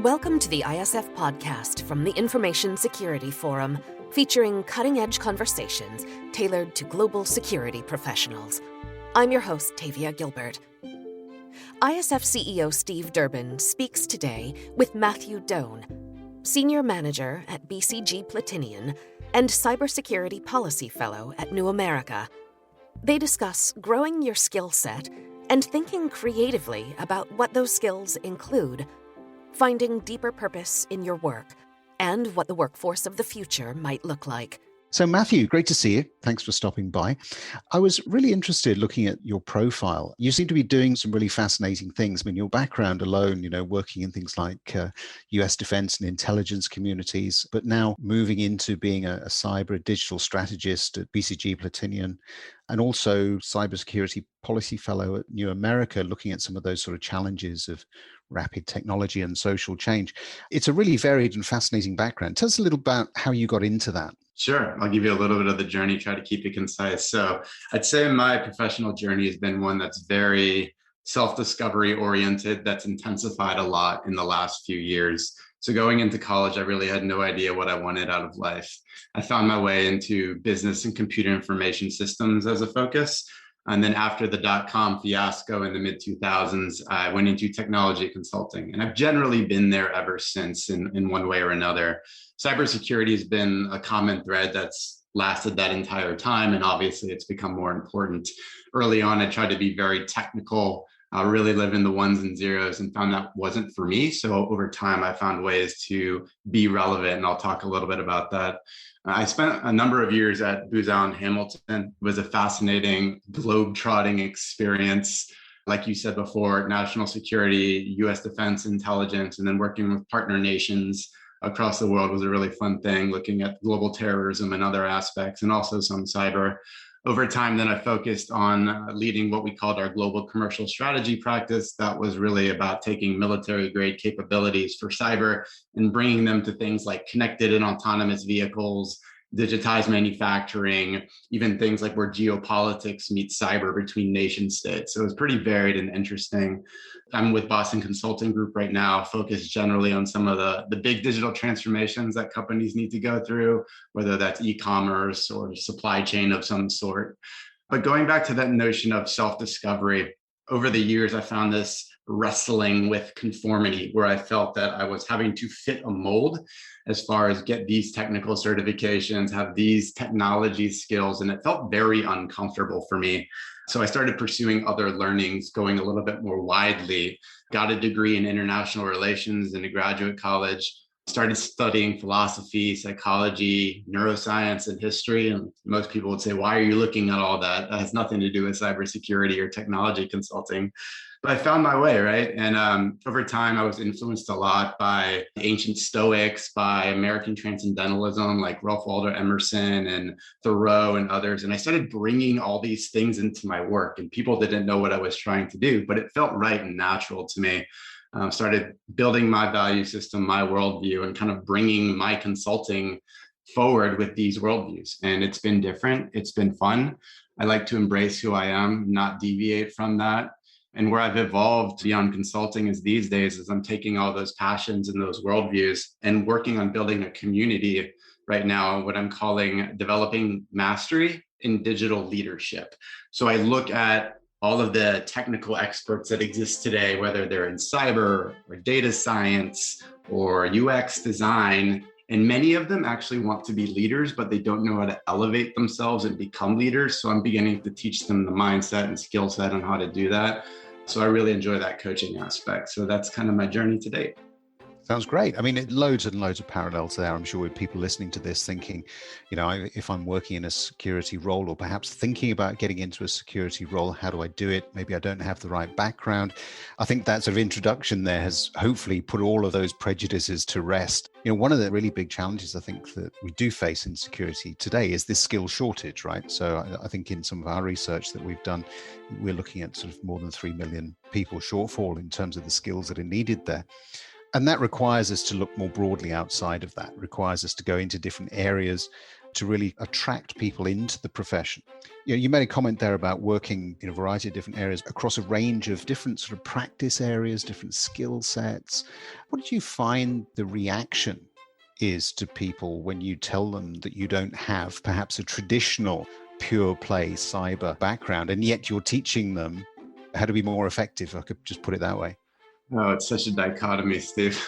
Welcome to the ISF podcast from the Information Security Forum, featuring cutting-edge conversations tailored to global security professionals. I'm your host, Tavia Gilbert. ISF CEO Steve Durbin speaks today with Matthew Doan, Senior Manager at BCG Platinion and Cybersecurity Policy Fellow at New America. They discuss growing your skill set and thinking creatively about what those skills include, finding deeper purpose in your work, and what the workforce of the future might look like. So Matthew, great to see you. Thanks for stopping by. I was really interested looking at your profile. You seem to be doing some really fascinating things. I mean, your background alone, working in things like US defense and intelligence communities, but now moving into being a cyber digital strategist at BCG Platinion, and also cybersecurity policy fellow at New America, looking at some of those sort of challenges of rapid technology and social change. It's a really varied and fascinating background. Tell us a little about how you got into that. Sure. I'll give you a little bit of the journey, try to keep it concise. So I'd say my professional journey has been one that's very self-discovery oriented, that's intensified a lot in the last few years. So going into college, I really had no idea what I wanted out of life. I found my way into business and computer information systems as a focus. And then after the dot-com fiasco in the mid-2000s, I went into technology consulting. And I've generally been there ever since in one way or another. Cybersecurity has been a common thread that's lasted that entire time. And obviously, it's become more important. Early on, I tried to be very technical, really live in the ones and zeros, and found that wasn't for me. So over time, I found ways to be relevant. And I'll talk a little bit about that. I spent a number of years at Booz Allen Hamilton. It was a fascinating globe-trotting experience. Like you said before, national security, US defense, intelligence, and then working with partner nations across the world was a really fun thing, looking at global terrorism and other aspects, and also some cyber. Over time, then I focused on leading what we called our global commercial strategy practice. That was really about taking military-grade capabilities for cyber and bringing them to things like connected and autonomous vehicles, digitized manufacturing, even things like where geopolitics meets cyber between nation states. So it was pretty varied and interesting. I'm with Boston Consulting Group right now, focused generally on some of the big digital transformations that companies need to go through, whether that's e-commerce or supply chain of some sort. But going back to that notion of self-discovery, over the years, I found this wrestling with conformity, where I felt that I was having to fit a mold as far as get these technical certifications, have these technology skills, and it felt very uncomfortable for me. So I started pursuing other learnings, going a little bit more widely, got a degree in international relations in a graduate college, started studying philosophy, psychology, neuroscience, and history. And most people would say, why are you looking at all that? That has nothing to do with cybersecurity or technology consulting. But I found my way, right? And over time, I was influenced a lot by the ancient Stoics, by American transcendentalism, like Ralph Waldo Emerson and Thoreau and others. And I started bringing all these things into my work. And people didn't know what I was trying to do, but it felt right and natural to me. Started building my value system, my worldview, and kind of bringing my consulting forward with these worldviews. And it's been different. It's been fun. I like to embrace who I am, not deviate from that. And where I've evolved beyond consulting is these days is I'm taking all those passions and those worldviews and working on building a community right now, what I'm calling developing mastery in digital leadership. So I look at all of the technical experts that exist today, whether they're in cyber or data science or UX design, and many of them actually want to be leaders, but they don't know how to elevate themselves and become leaders. So I'm beginning to teach them the mindset and skill set on how to do that. So I really enjoy that coaching aspect. So that's kind of my journey to date. Sounds great. I mean, loads and loads of parallels there. I'm sure with people listening to this thinking, if I'm working in a security role or perhaps thinking about getting into a security role, how do I do it? Maybe I don't have the right background. I think that sort of introduction there has hopefully put all of those prejudices to rest. One of the really big challenges I think that we do face in security today is this skill shortage, right? So I think in some of our research that we've done, we're looking at sort of more than 3 million people shortfall in terms of the skills that are needed there. And that requires us to look more broadly outside of that, requires us to go into different areas to really attract people into the profession. You made a comment there about working in a variety of different areas across a range of different sort of practice areas, different skill sets. What did you find the reaction is to people when you tell them that you don't have perhaps a traditional pure play cyber background, and yet you're teaching them how to be more effective? I could just put it that way. Oh, it's such a dichotomy, Steve.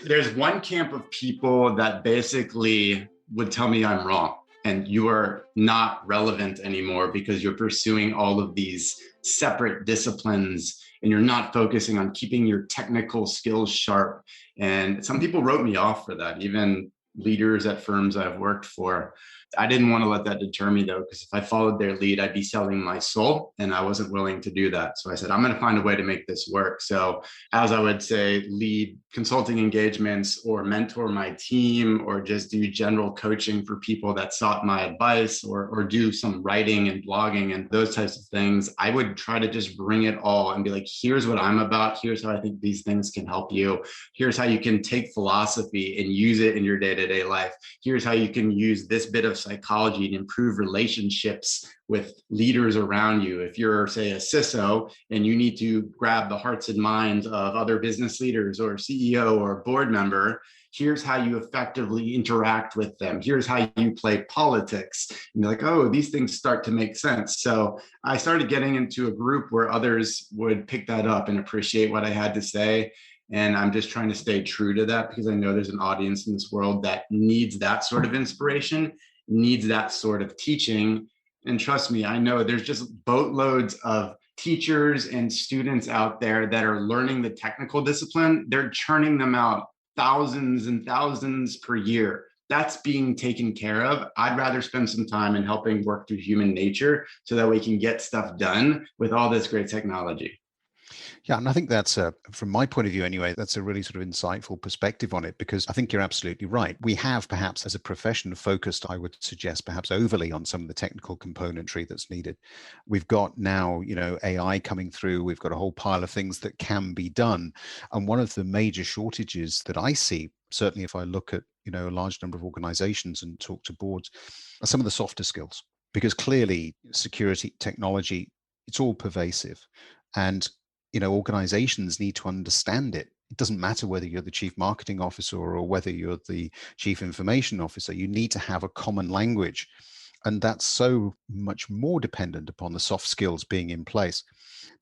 There's one camp of people that basically would tell me I'm wrong and you are not relevant anymore because you're pursuing all of these separate disciplines and you're not focusing on keeping your technical skills sharp. And some people wrote me off for that, even leaders at firms I've worked for. I didn't want to let that deter me though, because if I followed their lead, I'd be selling my soul and I wasn't willing to do that. So I said, I'm going to find a way to make this work. So as I would say, lead consulting engagements or mentor my team or just do general coaching for people that sought my advice or do some writing and blogging and those types of things, I would try to just bring it all and be like, here's what I'm about. Here's how I think these things can help you. Here's how you can take philosophy and use it in your day-to-day life. Here's how you can use this bit of psychology to improve relationships with leaders around you. If you're, say, a CISO and you need to grab the hearts and minds of other business leaders or CEO or board member, here's how you effectively interact with them. Here's how you play politics. And you're like, oh, these things start to make sense. So I started getting into a group where others would pick that up and appreciate what I had to say. And I'm just trying to stay true to that because I know there's an audience in this world that needs that sort of inspiration, needs that sort of teaching. And trust me, I know there's just boatloads of teachers and students out there that are learning the technical discipline. They're churning them out thousands and thousands per year. That's being taken care of. I'd rather spend some time in helping work through human nature so that we can get stuff done with all this great technology. Yeah, and I think that's, from my point of view anyway, that's a really sort of insightful perspective on it, because I think you're absolutely right. We have perhaps as a profession focused, I would suggest, perhaps overly on some of the technical componentry that's needed. We've got now, AI coming through. We've got a whole pile of things that can be done. And one of the major shortages that I see, certainly if I look at, a large number of organizations and talk to boards, are some of the softer skills, because clearly security, technology, it's all pervasive. And organizations need to understand it. It doesn't matter whether you're the chief marketing officer or whether you're the chief information officer. You need to have a common language. And that's so much more dependent upon the soft skills being in place.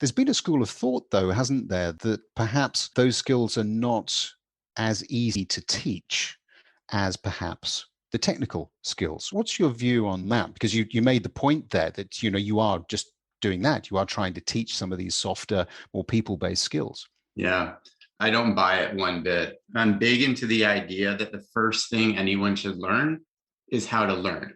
There's been a school of thought, though, hasn't there, that perhaps those skills are not as easy to teach as perhaps the technical skills. What's your view on that? Because you made the point there that, you are just doing that. You are trying to teach some of these softer, more people-based skills. Yeah, I don't buy it one bit. I'm big into the idea that the first thing anyone should learn is how to learn.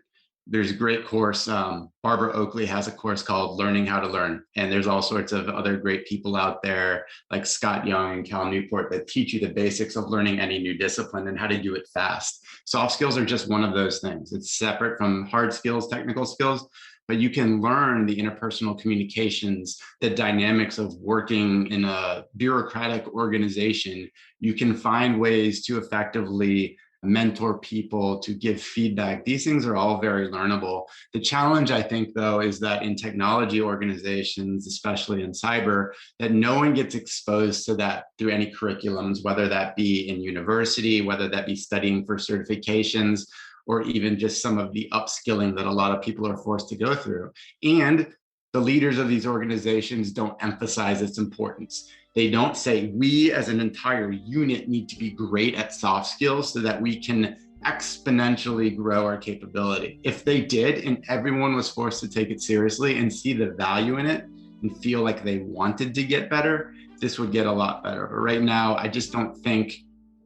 There's a great course. Barbara Oakley has a course called Learning How to Learn. And there's all sorts of other great people out there like Scott Young and Cal Newport that teach you the basics of learning any new discipline and how to do it fast. Soft skills are just one of those things. It's separate from hard skills, technical skills. But you can learn the interpersonal communications, the dynamics of working in a bureaucratic organization. You can find ways to effectively mentor people, to give feedback. These things are all very learnable. The challenge, I think, though, is that in technology organizations, especially in cyber, that no one gets exposed to that through any curriculums, whether that be in university, whether that be studying for certifications, or even just some of the upskilling that a lot of people are forced to go through. And the leaders of these organizations don't emphasize its importance. They don't say, we as an entire unit need to be great at soft skills so that we can exponentially grow our capability. If they did, and everyone was forced to take it seriously and see the value in it and feel like they wanted to get better, this would get a lot better. But right now, I just don't think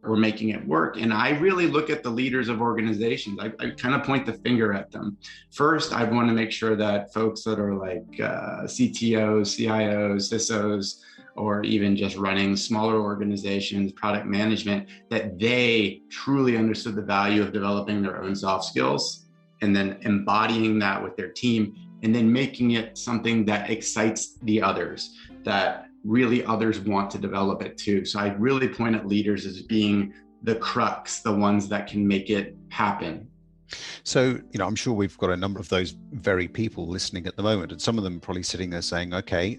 we're making it work. And I really look at the leaders of organizations. I kind of point the finger at them. First, I want to make sure that folks that are like CTOs, CIOs, CISOs, or even just running smaller organizations, product management, that they truly understood the value of developing their own soft skills and then embodying that with their team and then making it something that excites the others, that really others want to develop it too. So I really point at leaders as being the crux, the ones that can make it happen. So, I'm sure we've got a number of those very people listening at the moment, and some of them probably sitting there saying, okay,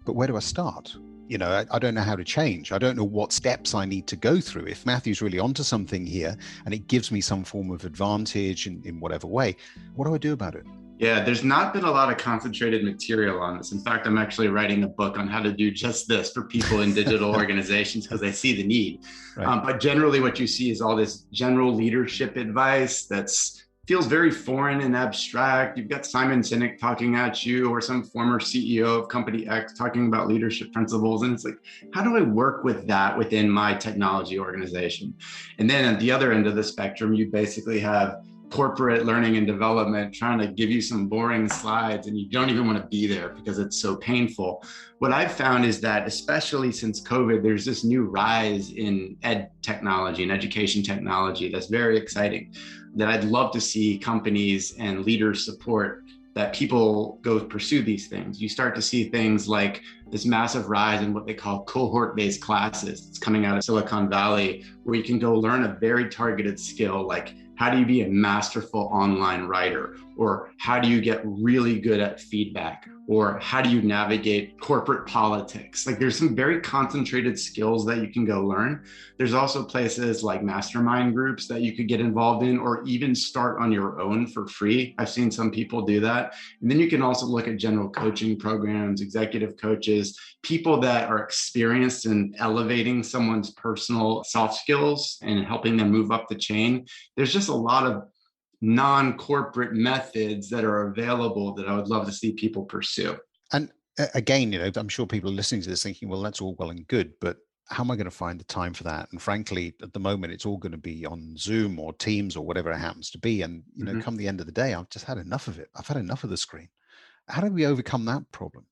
but where do I start? I don't know how to change. I don't know what steps I need to go through. If Matthew's really onto something here and it gives me some form of advantage in whatever way, what do I do about it? Yeah, there's not been a lot of concentrated material on this. In fact, I'm actually writing a book on how to do just this for people in digital organizations because I see the need. Right. But generally what you see is all this general leadership advice that's feels very foreign and abstract. You've got Simon Sinek talking at you or some former CEO of company X talking about leadership principles. And it's like, how do I work with that within my technology organization? And then at the other end of the spectrum, you basically have corporate learning and development trying to give you some boring slides and you don't even want to be there because it's so painful. What I've found is that, especially since COVID, there's this new rise in ed technology and education technology that's very exciting, that I'd love to see companies and leaders support, that people go pursue these things. You start to see things like this massive rise in what they call cohort-based classes. It's coming out of Silicon Valley, where you can go learn a very targeted skill, like how do you be a masterful online writer? Or how do you get really good at feedback? Or how do you navigate corporate politics? Like there's some very concentrated skills that you can go learn. There's also places like mastermind groups that you could get involved in or even start on your own for free. I've seen some people do that. And then you can also look at general coaching programs, executive coaches, people that are experienced in elevating someone's personal soft skills and helping them move up the chain. There's just a lot of non-corporate methods that are available that I would love to see people pursue. And again, I'm sure people are listening to this thinking, well, that's all well and good, but how am I going to find the time for that? And frankly, at the moment, it's all going to be on Zoom or Teams or whatever it happens to be. And, come the end of the day, I've just had enough of it. I've had enough of the screen. How do we overcome that problem?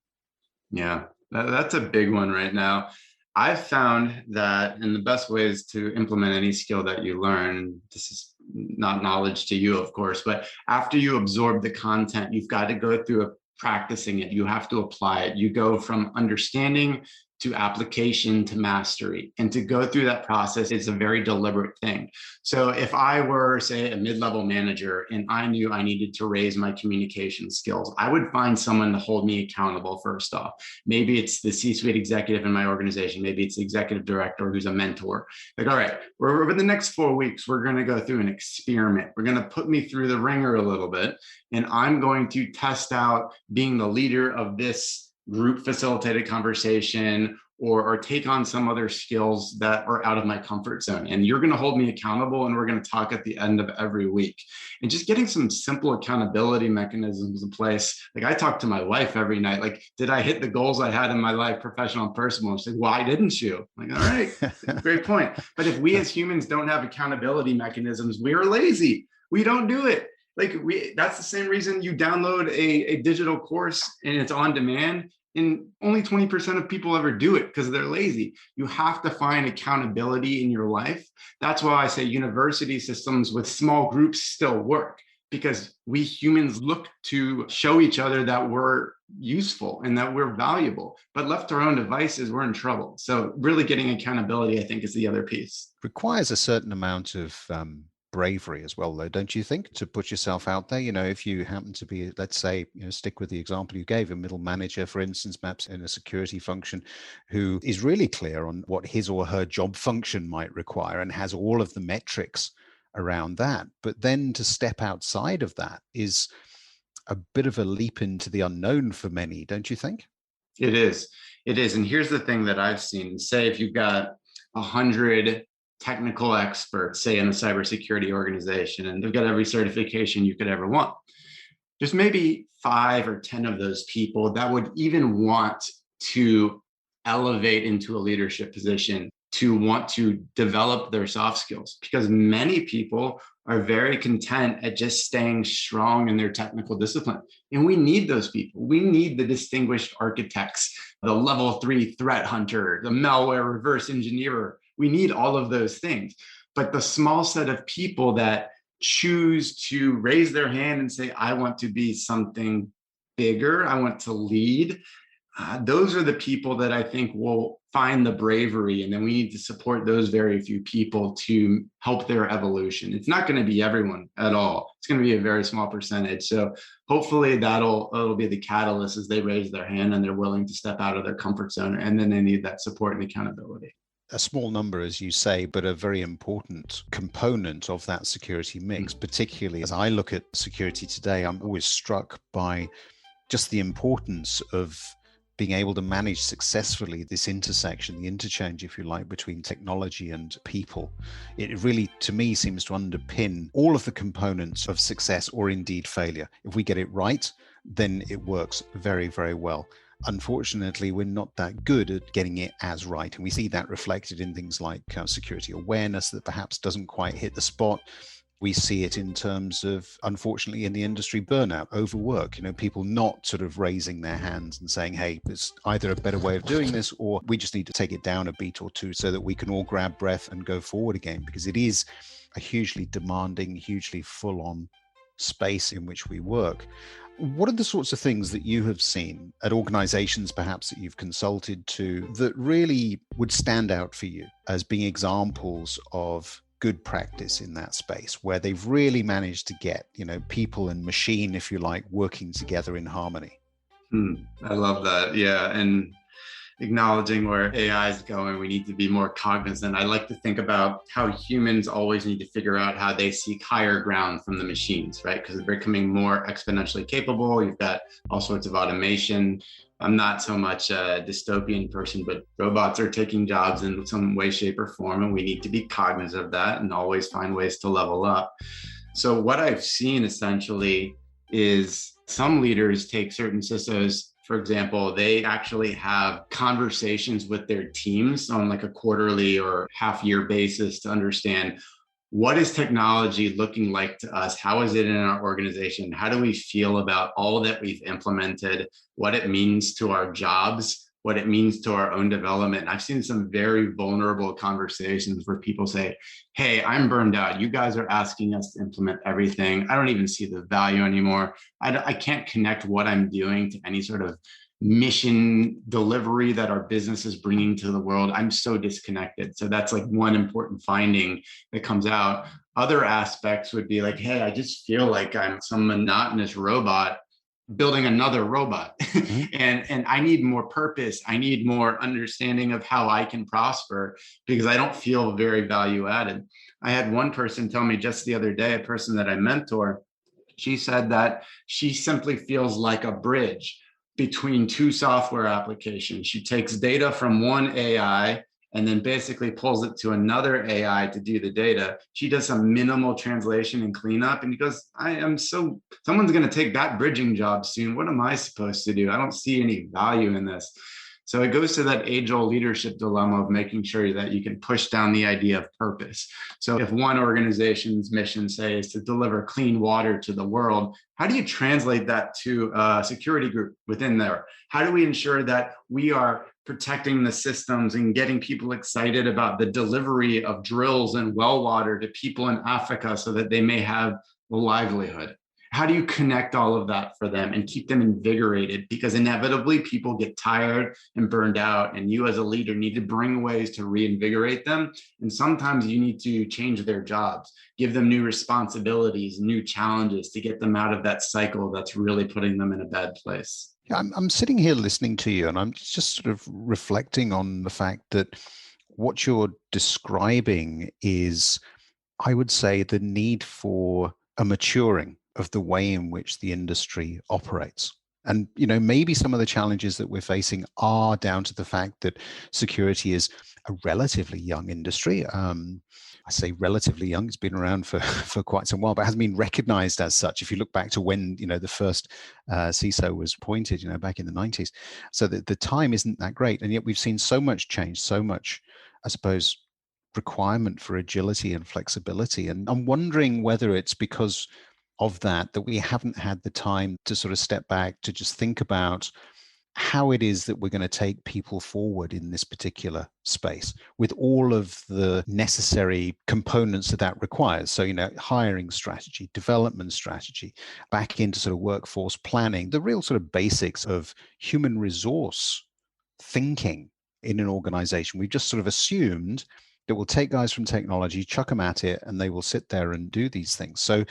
Yeah, that's a big one right now. I've found that, and the best ways to implement any skill that you learn, this is not knowledge to you, of course, but after you absorb the content, you've got to go through practicing it. You have to apply it. You go from understanding to application to mastery. And to go through that process is a very deliberate thing. So if I were, say, a mid-level manager and I knew I needed to raise my communication skills, I would find someone to hold me accountable first off. Maybe it's the C-suite executive in my organization. Maybe it's the executive director who's a mentor. Like, all right, over the next 4 weeks, we're going to go through an experiment. We're going to put me through the ringer a little bit, and I'm going to test out being the leader of this group facilitated conversation or take on some other skills that are out of my comfort zone. And you're going to hold me accountable, and we're going to talk at the end of every week. And just getting some simple accountability mechanisms in place. Like I talk to my wife every night, like, did I hit the goals I had in my life, professional and personal? She's like, why didn't you? I'm like, all right, great point. But if we as humans don't have accountability mechanisms, we're lazy. We don't do it. Like that's the same reason you download a digital course and it's on demand, and only 20% of people ever do it because they're lazy. You have to find accountability in your life. That's why I say university systems with small groups still work, because we humans look to show each other that we're useful and that we're valuable, but left to our own devices, we're in trouble. So really getting accountability, I think, is the other piece. Requires a certain amount of bravery as well, though, don't you think, to put yourself out there? If you happen to be, let's say, stick with the example you gave, a middle manager, for instance, perhaps in a security function, who is really clear on what his or her job function might require and has all of the metrics around that. But then to step outside of that is a bit of a leap into the unknown for many, don't you think? It is. And here's the thing that I've seen. Say if you've got 100 technical experts, say in a cybersecurity organization, and they've got every certification you could ever want. There's maybe 5 or 10 of those people that would even want to elevate into a leadership position, to want to develop their soft skills, because many people are very content at just staying strong in their technical discipline. And we need those people. We need the distinguished architects, the level 3 threat hunter, the malware reverse engineer. We need all of those things. But the small set of people that choose to raise their hand and say, I want to be something bigger, I want to lead, those are the people that I think will find the bravery. And then we need to support those very few people to help their evolution. It's not going to be everyone at all. It's going to be a very small percentage. So hopefully it'll be the catalyst as they raise their hand and they're willing to step out of their comfort zone. And then they need that support and accountability. A small number, as you say, but a very important component of that security mix, particularly as I look at security today. I'm always struck by just the importance of being able to manage successfully this intersection, the interchange, if you like, between technology and people. It really, to me, seems to underpin all of the components of success or indeed failure. If we get it right, then it works very, very well. Unfortunately, we're not that good at getting it as right. And we see that reflected in things like security awareness that perhaps doesn't quite hit the spot. We see it in terms of, unfortunately, in the industry, burnout, overwork, people not sort of raising their hands and saying, hey, there's either a better way of doing this, or we just need to take it down a beat or two so that we can all grab breath and go forward again, because it is a hugely demanding, hugely full-on space in which we work. What are the sorts of things that you have seen at organizations perhaps that you've consulted to that really would stand out for you as being examples of good practice in that space, where they've really managed to get, people and machine, if you like, working together in harmony? I love that. Yeah. And acknowledging where AI is going, we need to be more cognizant. I like to think about how humans always need to figure out how they seek higher ground from the machines, right? Because they're becoming more exponentially capable. You've got all sorts of automation. I'm not so much a dystopian person, but robots are taking jobs in some way, shape, or form, and we need to be cognizant of that and always find ways to level up. So what I've seen essentially is some leaders take certain CISOs. For example, they actually have conversations with their teams on like a quarterly or half-year basis to understand, what is technology looking like to us? How is it in our organization? How do we feel about all that we've implemented, what it means to our jobs, what it means to our own development? I've seen some very vulnerable conversations where people say, hey, I'm burned out. You guys are asking us to implement everything. I don't even see the value anymore. I can't connect what I'm doing to any sort of mission delivery that our business is bringing to the world. I'm so disconnected. So that's like one important finding that comes out. Other aspects would be like, hey, I just feel like I'm some monotonous robot building another robot. and I need more purpose. I need more understanding of how I can prosper, because I don't feel very value added. I had one person tell me just the other day, a person that I mentor, she said that she simply feels like a bridge between two software applications. She takes data from one AI and then basically pulls it to another AI to do the data. She does some minimal translation and cleanup. And he goes, someone's going to take that bridging job soon. What am I supposed to do? I don't see any value in this. So it goes to that age-old leadership dilemma of making sure that you can push down the idea of purpose. So if one organization's mission, say, is to deliver clean water to the world, how do you translate that to a security group within there? How do we ensure that we are protecting the systems and getting people excited about the delivery of drills and well water to people in Africa so that they may have a livelihood? How do you connect all of that for them and keep them invigorated? Because inevitably people get tired and burned out, and you as a leader need to bring ways to reinvigorate them. And sometimes you need to change their jobs, give them new responsibilities, new challenges to get them out of that cycle that's really putting them in a bad place. Yeah, I'm sitting here listening to you, and I'm just sort of reflecting on the fact that what you're describing is, I would say, the need for a maturing of the way in which the industry operates. And, maybe some of the challenges that we're facing are down to the fact that security is a relatively young industry. I say relatively young, it's been around for quite some while, but hasn't been recognized as such. If you look back to when, the first CISO was appointed, back in the 90s. So the time isn't that great. And yet we've seen so much change, so much, I suppose, requirement for agility and flexibility. And I'm wondering whether it's because of that we haven't had the time to sort of step back to just think about how it is that we're going to take people forward in this particular space with all of the necessary components that requires. So, hiring strategy, development strategy, back into sort of workforce planning, the real sort of basics of human resource thinking in an organization. We've just sort of assumed that we'll take guys from technology, chuck them at it, and they will sit there and do these things. So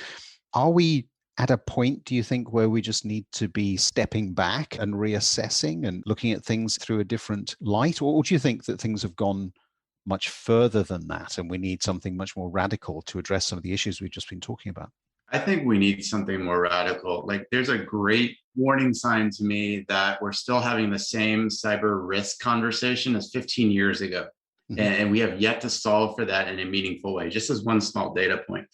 are we at a point, do you think, where we just need to be stepping back and reassessing and looking at things through a different light? Or do you think that things have gone much further than that and we need something much more radical to address some of the issues we've just been talking about? I think we need something more radical. Like, there's a great warning sign to me that we're still having the same cyber risk conversation as 15 years ago. Mm-hmm. And we have yet to solve for that in a meaningful way, just as one small data point.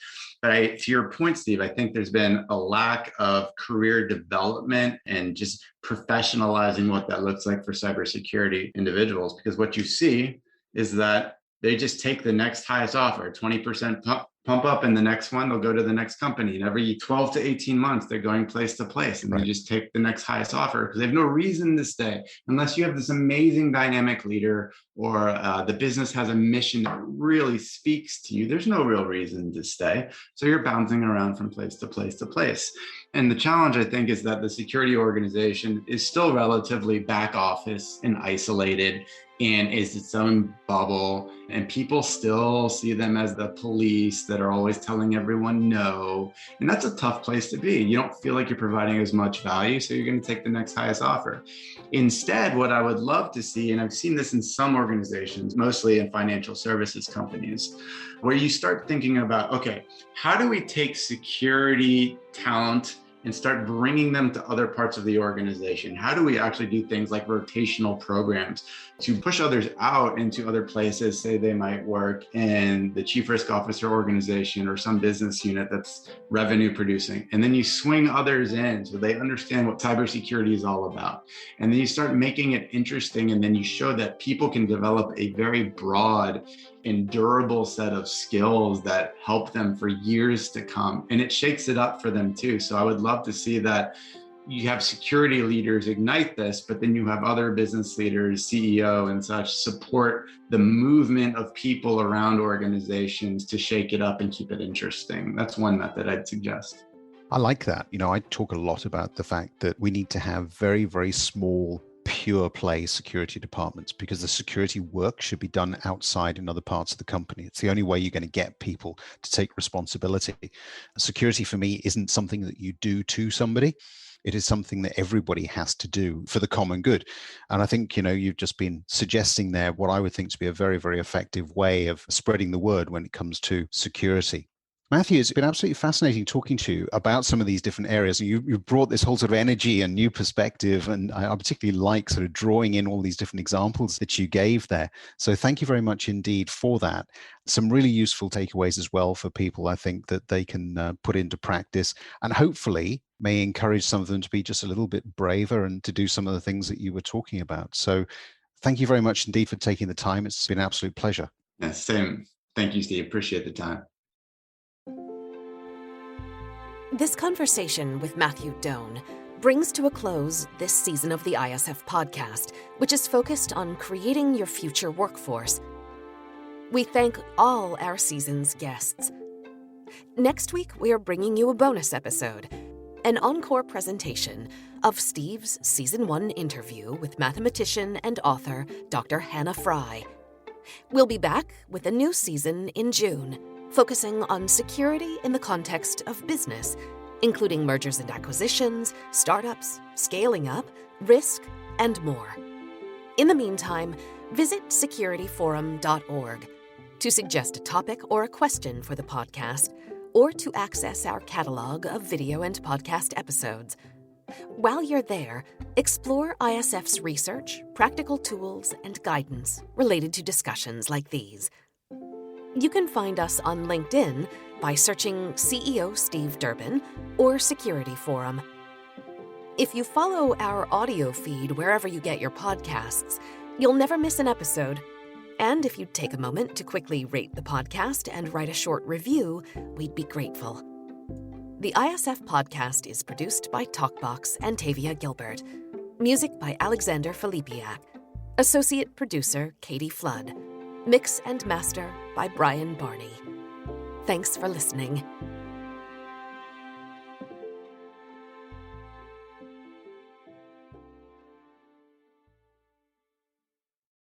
But to your point, Steve, I think there's been a lack of career development and just professionalizing what that looks like for cybersecurity individuals. Because what you see is that they just take the next highest offer, 20% pump up, and the next one, they'll go to the next company. And every 12 to 18 months, they're going place to place, and they just take the next highest offer because they have no reason to stay unless you have this amazing dynamic leader or the business has a mission that really speaks to you. There's no real reason to stay. So you're bouncing around from place to place to place. And the challenge, I think, is that the security organization is still relatively back office and isolated and is its own bubble. And people still see them as the police that are always telling everyone no. And that's a tough place to be. You don't feel like you're providing as much value, so you're going to take the next highest offer. Instead, what I would love to see, and I've seen this in some organizations, mostly in financial services companies, where you start thinking about, okay, how do we take security talent and start bringing them to other parts of the organization? How do we actually do things like rotational programs to push others out into other places? Say they might work in the chief risk officer organization or some business unit that's revenue producing. And then you swing others in so they understand what cybersecurity is all about. And then you start making it interesting. And then you show that people can develop a very broad and durable set of skills that help them for years to come. And it shakes it up for them too. So I would love to see that you have security leaders ignite this, but then you have other business leaders, CEO and such, support the movement of people around organizations to shake it up and keep it interesting. That's one method I'd suggest. I like that. I talk a lot about the fact that we need to have very, very small pure play security departments because the security work should be done outside in other parts of the company. It's the only way you're going to get people to take responsibility. Security for me isn't something that you do to somebody. It is something that everybody has to do for the common good. And I think, you've just been suggesting there what I would think to be a very, very effective way of spreading the word when it comes to security. Matthew, it's been absolutely fascinating talking to you about some of these different areas. You brought this whole sort of energy and new perspective, and I particularly like sort of drawing in all these different examples that you gave there. So thank you very much indeed for that. Some really useful takeaways as well for people, I think, that they can put into practice and hopefully may encourage some of them to be just a little bit braver and to do some of the things that you were talking about. So thank you very much indeed for taking the time. It's been an absolute pleasure. Yeah, same. Thank you, Steve. Appreciate the time. This conversation with Matthew Doan brings to a close this season of the ISF podcast, which is focused on creating your future workforce. We thank all our season's guests. Next week, we are bringing you a bonus episode, an encore presentation of Steve's Season 1 interview with mathematician and author Dr. Hannah Fry. We'll be back with a new season in June, focusing on security in the context of business, including mergers and acquisitions, startups, scaling up, risk, and more. In the meantime, visit securityforum.org to suggest a topic or a question for the podcast, or to access our catalog of video and podcast episodes. While you're there, explore ISF's research, practical tools, and guidance related to discussions like these. You can find us on LinkedIn by searching CEO Steve Durbin or Security Forum. If you follow our audio feed wherever you get your podcasts, you'll never miss an episode. And if you'd take a moment to quickly rate the podcast and write a short review, we'd be grateful. The ISF podcast is produced by TalkBox and Tavia Gilbert. Music by Alexander Filipiak. Associate producer Katie Flood. Mix and master by Brian Barney. Thanks for listening.